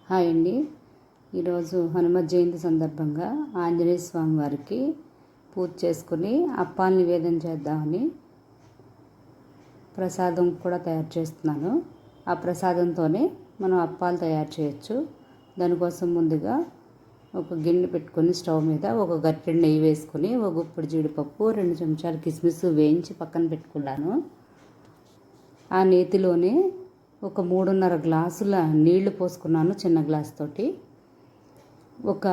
Hi అండి. ఈరోజు హనుమత్ జయంతి సందర్భంగా ఆంజనేయ స్వామి వారికి పూజ చేసుకుని అప్పాలు నివేదన చేద్దామని ప్రసాదం కూడా తయారు చేస్తున్నాను. ఆ ప్రసాదంతోనే మనం అప్పాలు తయారు చేయొచ్చు. దానికోసం ముందుగా ఒక గిన్నె పెట్టుకొని స్టవ్ మీద ఒక గరిటెడు నెయ్యి వేసుకొని ఒక గుప్పెడు జీడిపప్పు 2 చెంచాలు కిస్మిస్ వేయించి పక్కన పెట్టుకున్నాను. ఆ నేతిలోనే ఒక 3.5 గ్లాసుల నీళ్లు పోసుకున్నాను చిన్న గ్లాస్ తోటి. ఒక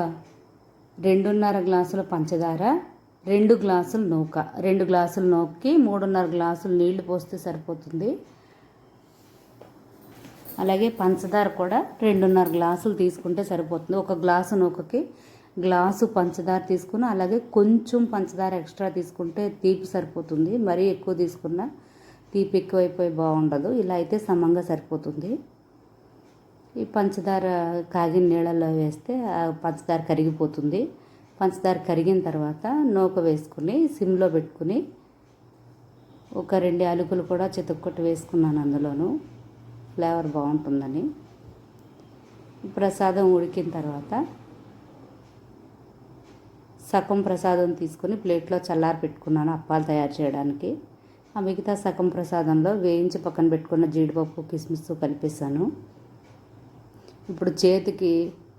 2.5 గ్లాసుల పంచదార, 2 గ్లాసులు నూక, 2 గ్లాసుల నూకకి 3.5 గ్లాసులు నీళ్లు పోస్తే సరిపోతుంది. అలాగే పంచదార కూడా 2.5 గ్లాసులు తీసుకుంటే సరిపోతుంది. ఒక గ్లాసు నూకకి గ్లాసు పంచదార తీసుకుని అలాగే కొంచెం పంచదార ఎక్స్ట్రా తీసుకుంటే తీపి సరిపోతుంది. మరీ ఎక్కువ తీసుకున్నా తీపి ఎక్కువైపోయి బాగుండదు. ఇలా అయితే సమంగా సరిపోతుంది. ఈ పంచదార కాగిన నీళ్ళల్లో వేస్తే ఆ పంచదార కరిగిపోతుంది. పంచదార కరిగిన తర్వాత నూక వేసుకుని సిమ్లో పెట్టుకుని ఒక 2 యాలకులు కూడా చితక్కొట్టి వేసుకున్నాను. అందులోనూ ఫ్లేవర్ బాగుంటుందని. ప్రసాదం ఉడికిన తర్వాత సగం ప్రసాదం తీసుకుని ప్లేట్లో చల్లారి పెట్టుకున్నాను అప్పాలు తయారు చేయడానికి. ఆ మిగతా సగం ప్రసాదంలో వేయించి పక్కన పెట్టుకున్న జీడిపప్పు కిస్మిస్ కలిపేసాను. ఇప్పుడు చేతికి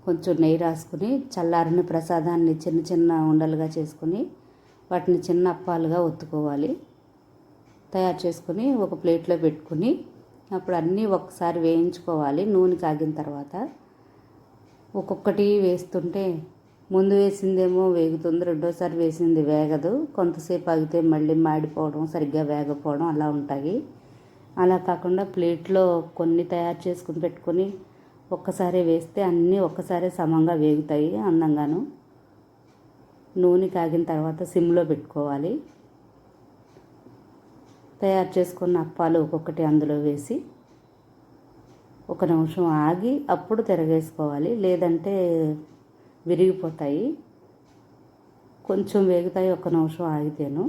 కొంచెం నెయ్యి రాసుకుని చల్లారిన ప్రసాదాన్ని చిన్న చిన్న ఉండలుగా చేసుకుని వాటిని చిన్న అప్పాలుగా ఒత్తుకోవాలి. తయారు చేసుకుని ఒక ప్లేట్లో పెట్టుకుని అప్పుడు అన్నీ ఒకసారి వేయించుకోవాలి. నూనె కాగిన తర్వాత ఒక్కొక్కటి వేస్తుంటే ముందు వేసిందేమో వేగుతుంది, రెండోసారి వేసింది వేగదు. కొంతసేపు ఆగితే మళ్ళీ మాడిపోవడం, సరిగ్గా వేగపోవడం అలా ఉంటాయి. అలా కాకుండా ప్లేట్లో కొన్ని తయారు చేసుకుని పెట్టుకొని ఒక్కసారి వేస్తే అన్నీ ఒక్కసారి సమంగా వేగుతాయి అందంగాను. నూనె కాగిన తర్వాత సిమ్లో పెట్టుకోవాలి. తయారు చేసుకున్న అప్పాలు ఒక్కొక్కటి అందులో వేసి 1 నిమిషం ఆగి అప్పుడు తిరగేసుకోవాలి. లేదంటే విరిగిపోతాయి. కొంచెం వేగుతాయి 1 నిమిషం ఆగితేను.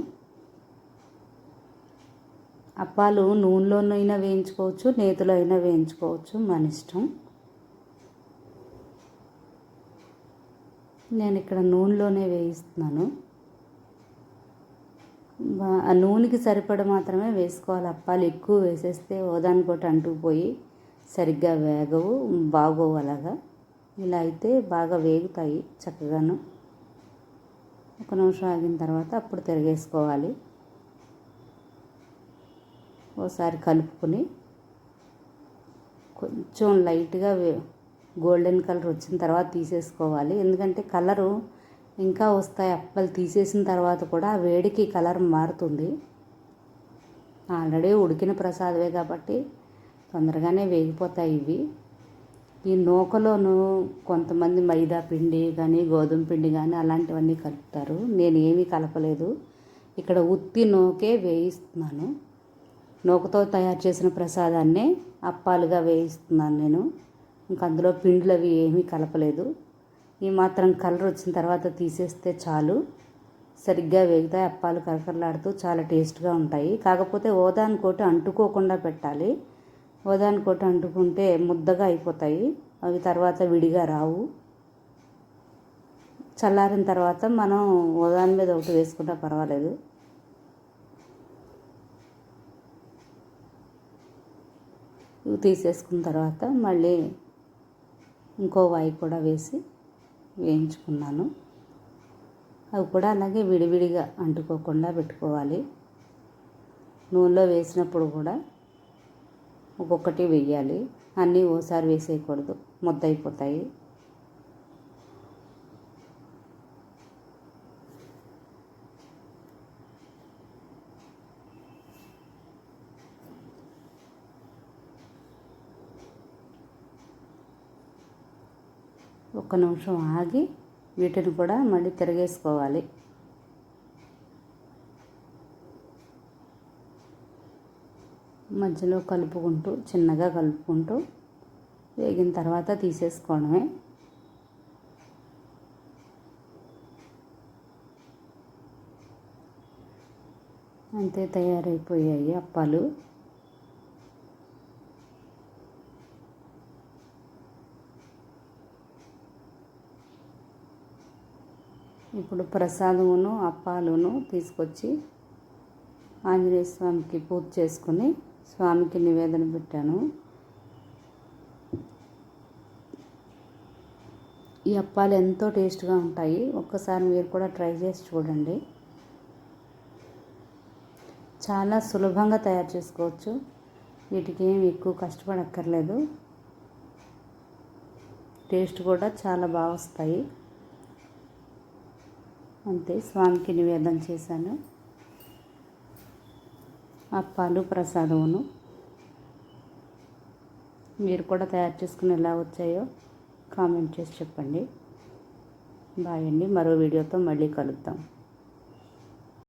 అప్పాలు నూనెలోనైనా వేయించుకోవచ్చు, నేతిలో అయినా వేయించుకోవచ్చు, మన ఇష్టం. నేను ఇక్కడ నూనెలోనే వేయిస్తున్నాను. ఆ నూనెకి సరిపడ మాత్రమే వేసుకోవాలి. అప్పాలు ఎక్కువ వేసేస్తే ఓదానికోటి అంటుకుపోయి సరిగ్గా వేగవు, బాగోవు. అలాగా ఇలా అయితే బాగా వేగుతాయి చక్కగాను. 1 నిమిషం ఆగిన తర్వాత అప్పుడు తిరగేసుకోవాలి. ఓసారి కలుపుకొని కొంచెం లైట్గా గోల్డెన్ కలర్ వచ్చిన తర్వాత తీసేసుకోవాలి. ఎందుకంటే కలరు ఇంకా వస్తాయి. అప్పలు తీసేసిన తర్వాత కూడా ఆ వేడికి కలర్ మారుతుంది. ఆల్రెడీ ఉడికిన ప్రసాదమే కాబట్టి తొందరగానే వేగిపోతాయి ఇవి. ఈ నూకలోను కొంతమంది మైదా పిండి కానీ గోధుమ పిండి కానీ అలాంటివన్నీ కలుపుతారు. నేను ఏమీ కలపలేదు. ఇక్కడ ఉత్తి నూకే వేయిస్తున్నాను. నూకతో తయారు చేసిన ప్రసాదాన్నే అప్పాలుగా వేయిస్తున్నాను నేను. ఇంక అందులో పిండిలు అవి ఏమీ కలపలేదు. ఈ మాత్రం కలర్ వచ్చిన తర్వాత తీసేస్తే చాలు. సరిగ్గా వేగుతాయి. అప్పాలు కరకరలాడుతూ చాలా టేస్ట్గా ఉంటాయి. కాకపోతే ఓదానికోటి అంటుకోకుండా పెట్టాలి. ఓదానికోటి అంటుకుంటే ముద్దగా అయిపోతాయి. అవి తర్వాత విడిగా రావు. చల్లారిన తర్వాత మనం ఓదాని మీద ఒకటి వేసుకున్నా పర్వాలేదు. ఇవి తీసేసుకున్న తర్వాత మళ్ళీ ఇంకో వాయి కూడా వేసి వేయించుకున్నాను. అవి కూడా అలాగే విడివిడిగా అంటుకోకుండా పెట్టుకోవాలి. నూనెలో వేసినప్పుడు కూడా ఒక్కొక్కటి వేయాలి. అన్నీ ఓసారి వేసేయకూడదు, ముద్ద అయిపోతాయి. ఒక్క నిమిషం ఆగి వీటిని కూడా మళ్ళీ తిరగేసుకోవాలి. మధ్యలో కలుపుకుంటూ చిన్నగా కలుపుకుంటూ వేగిన తర్వాత తీసేసుకోవడమే. అంతే, తయారైపోయాయి అప్పాలు. ఇప్పుడు ప్రసాదమును అప్పాలును తీసుకొచ్చి ఆంజనేయ స్వామికి పూజ చేసుకుని స్వామికి నివేదన పెట్టాను. ఈ అప్పాలు ఎంతో టేస్ట్గా ఉంటాయి. ఒక్కసారి మీరు కూడా ట్రై చేసి చూడండి. చాలా సులభంగా తయారు చేసుకోవచ్చు. వీటికి ఏమి ఎక్కువ కష్టపడక్కర్లేదు. టేస్ట్ కూడా చాలా బాగా వస్తాయి. అంతే, స్వామికి నివేదన చేశాను. అప్పాలు ప్రసాదమును మీరు కూడా తయారు చేసుకుని ఎలా వచ్చాయో కామెంట్ చేసి చెప్పండి. బాయ్ అండి. మరో వీడియోతో మళ్ళీ కలుద్దాం.